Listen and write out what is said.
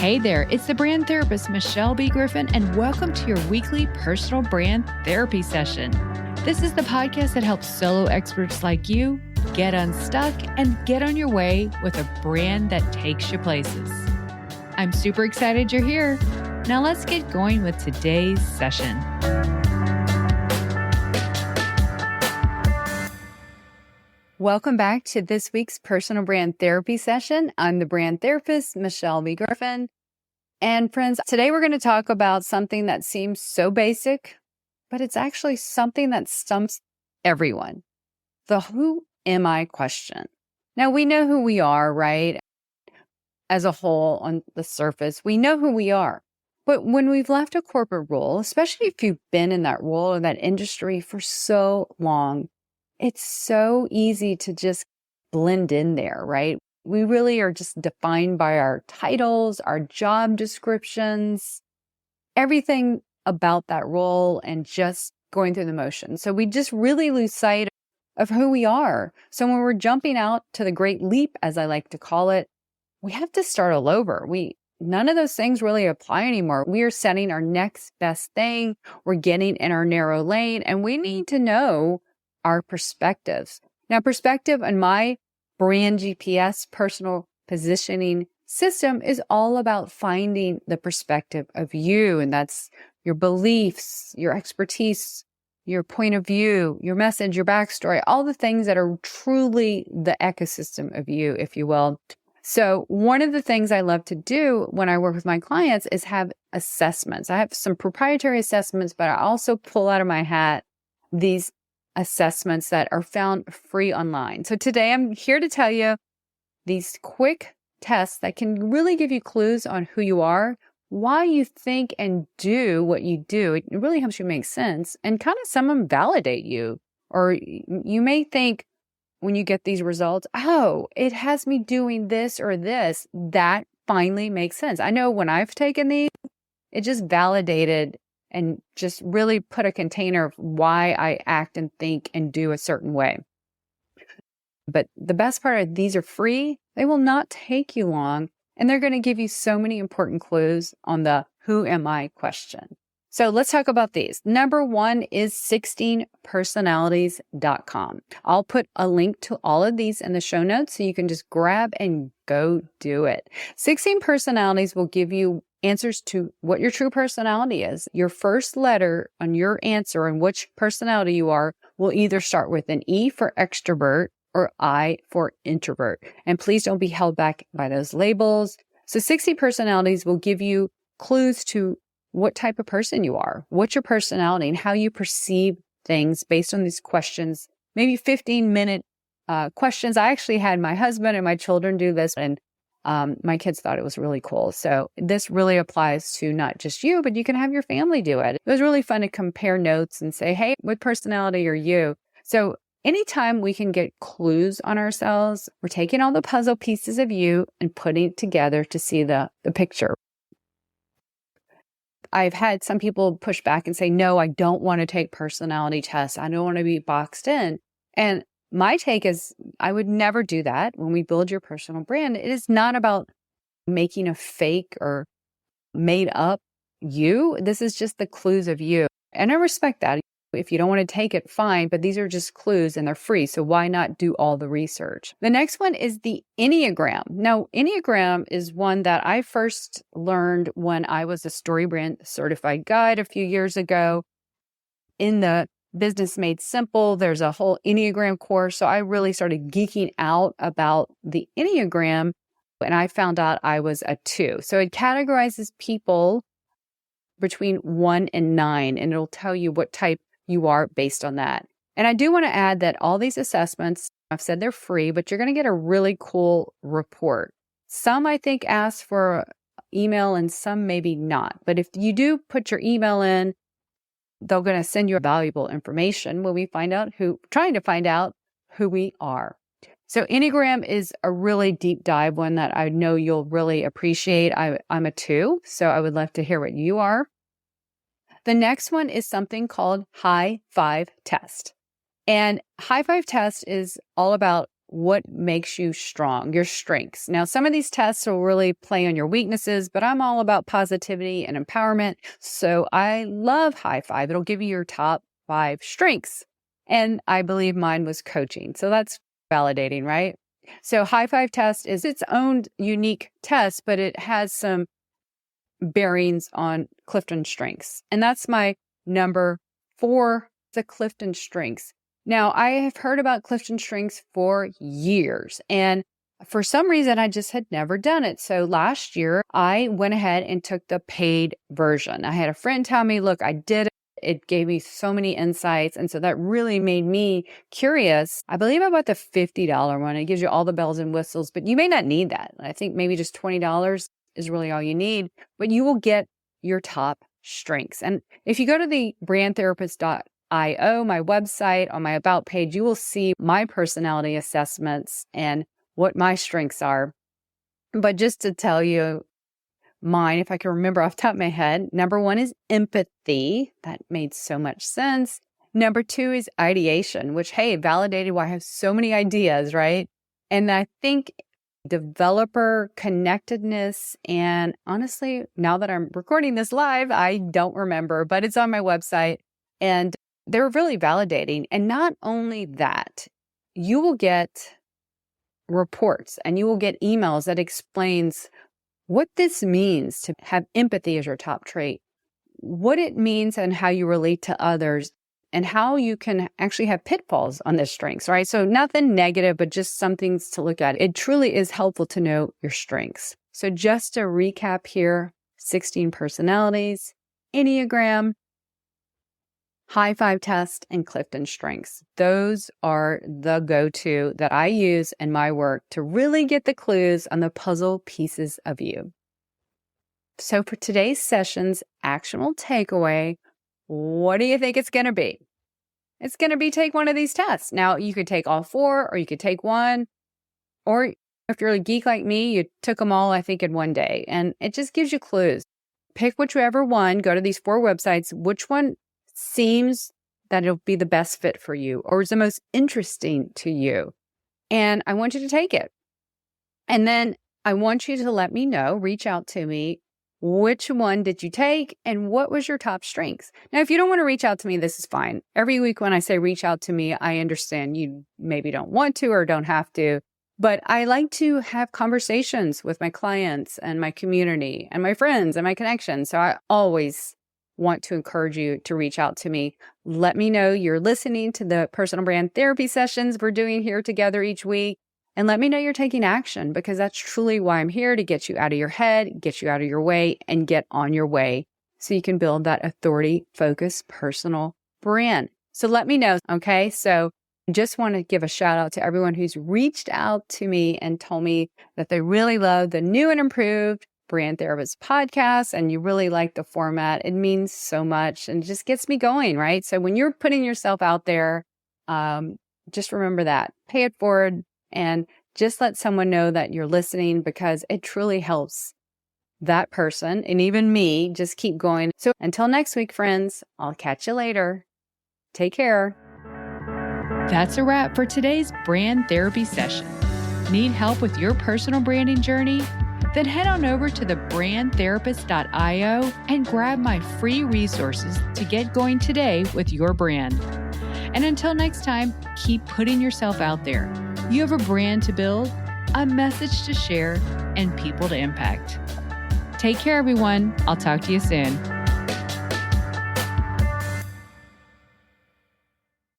Hey there, it's the brand therapist, Michelle B Griffin, and welcome to your weekly personal brand therapy session. This is the podcast that helps solo experts like you get unstuck and get on your way with a brand that takes you places. I'm super excited you're here. Now let's get going with today's session. Welcome back to this week's personal brand therapy session. I'm the brand therapist, Michelle B Griffin. And friends, today we're going to talk about something that seems so basic, but it's actually something that stumps everyone. The who am I question. Now we know who we are, right? As a whole on the surface, we know who we are. But when we've left a corporate role, especially if you've been in that role or that industry for so long, it's so easy to just blend in there, right? We really are just defined by our titles, our job descriptions, everything about that role and just going through the motions. So we just really lose sight of who we are. So when we're jumping out to the great leap, as I like to call it, we have to start all over. None of those things really apply anymore. We are setting our next best thing. We're getting in our narrow lane, and we need to know our perspectives. Now, perspective on my brand GPS personal positioning system is all about finding the perspective of you. And that's your beliefs, your expertise, your point of view, your message, your backstory, all the things that are truly the ecosystem of you, if you will. So one of the things I love to do when I work with my clients is have assessments. I have some proprietary assessments, but I also pull out of my hat these assessments that are found free online. So today I'm here to tell you these quick tests that can really give you clues on who you are, why you think and do what you do. It really helps you make sense, and kind of some of them validate you. Or you may think when you get these results, oh, it has me doing this or this. That finally makes sense. I know when I've taken these, it just validated and just really put a container of why I act and think and do a certain way. But the best part is these are free. They will not take you long, and they're going to give you so many important clues on the who am I question. So let's talk about these. Number one is 16personalities.com. I'll put a link to all of these in the show notes so you can just grab and go do it. 16 personalities will give you answers to what your true personality is. Your first letter on your answer and which personality you are will either start with an E for extrovert or I for introvert. And please don't be held back by those labels. So 60 personalities will give you clues to what type of person you are, what's your personality, and how you perceive things based on these questions, maybe 15-minute questions. I actually had my husband and my children do this, and my kids thought it was really cool. So this really applies to not just you, but you can have your family do it. It was really fun to compare notes and say, hey, what personality are you? So anytime we can get clues on ourselves, we're taking all the puzzle pieces of you and putting it together to see the picture. I've had some people push back and say, no, I don't want to take personality tests. I don't want to be boxed in. And my take is I would never do that when we build your personal brand. It is not about making a fake or made up you. This is just the clues of you. And I respect that. If you don't want to take it, fine, but these are just clues and they're free. So why not do all the research? The next one is the Enneagram. Now, Enneagram is one that I first learned when I was a StoryBrand certified guide a few years ago. In the Business Made Simple, there's a whole Enneagram course. So I really started geeking out about the Enneagram, and I found out I was a 2. So it categorizes people between 1 and 9, and it'll tell you what type you are based on that. And I do want to add that all these assessments, I've said they're free, but you're going to get a really cool report. Some I think ask for email and some maybe not. But if you do put your email in, they're going to send you valuable information when we trying to find out who we are. So Enneagram is a really deep dive one that I know you'll really appreciate. I'm a 2, so I would love to hear what you are. The next one is something called High Five Test. And High Five Test is all about what makes you strong, your strengths. Now, some of these tests will really play on your weaknesses, but I'm all about positivity and empowerment. So I love High Five. It'll give you your top 5 strengths. And I believe mine was coaching. So that's validating, right? So High Five test is its own unique test, but it has some bearings on Clifton strengths. And that's my number 4, the Clifton strengths. Now, I have heard about Clifton strengths for years, and for some reason, I just had never done it. So last year, I went ahead and took the paid version. I had a friend tell me, look, I did it. It gave me so many insights. And so that really made me curious. I believe I bought the $50 one. It gives you all the bells and whistles, but you may not need that. I think maybe just $20 is really all you need, but you will get your top strengths. And if you go to the brandtherapist.io, my website, on my About page, you will see my personality assessments and what my strengths are. But just to tell you mine, if I can remember off the top of my head, number 1 is empathy. That made so much sense. Number 2 is ideation, which, hey, validated why I have so many ideas, right? And I think developer connectedness, and honestly, now that I'm recording this live, I don't remember, but it's on my website, and they're really validating. And not only that, you will get reports and you will get emails that explains what this means to have empathy as your top trait, what it means and how you relate to others, and how you can actually have pitfalls on this strengths, right? So nothing negative, but just some things to look at. It truly is helpful to know your strengths. So just to recap here, 16 personalities, Enneagram, High Five test, and Clifton strengths. Those are the go-to that I use in my work to really get the clues on the puzzle pieces of you. So for today's session's actionable takeaway, what do you think it's going to be? It's going to be take one of these tests. Now, you could take all 4, or you could take one, or if you're a geek like me, you took them all, I think, in one day. And it just gives you clues. Pick whichever one, go to these 4 websites, which one seems that it'll be the best fit for you or is the most interesting to you. And I want you to take it. And then I want you to let me know, reach out to me, which one did you take and what was your top strengths? Now, if you don't want to reach out to me, this is fine. Every week when I say reach out to me, I understand you maybe don't want to or don't have to, but I like to have conversations with my clients and my community and my friends and my connections. So I always want to encourage you to reach out to me. Let me know you're listening to the personal brand therapy sessions we're doing here together each week. And let me know you're taking action, because that's truly why I'm here, to get you out of your head, get you out of your way, and get on your way so you can build that authority-focused personal brand. So let me know, okay? So I just want to give a shout out to everyone who's reached out to me and told me that they really love the new and improved Brand Therapist podcast, and you really like the format. It means so much and it just gets me going, right? So when you're putting yourself out there, just remember that. Pay it forward and just let someone know that you're listening, because it truly helps that person and even me just keep going. So until next week, friends, I'll catch you later. Take care. That's a wrap for today's brand therapy session. Need help with your personal branding journey? Then head on over to the brandtherapist.io and grab my free resources to get going today with your brand. And until next time, keep putting yourself out there. You have a brand to build, a message to share, and people to impact. Take care, everyone. I'll talk to you soon.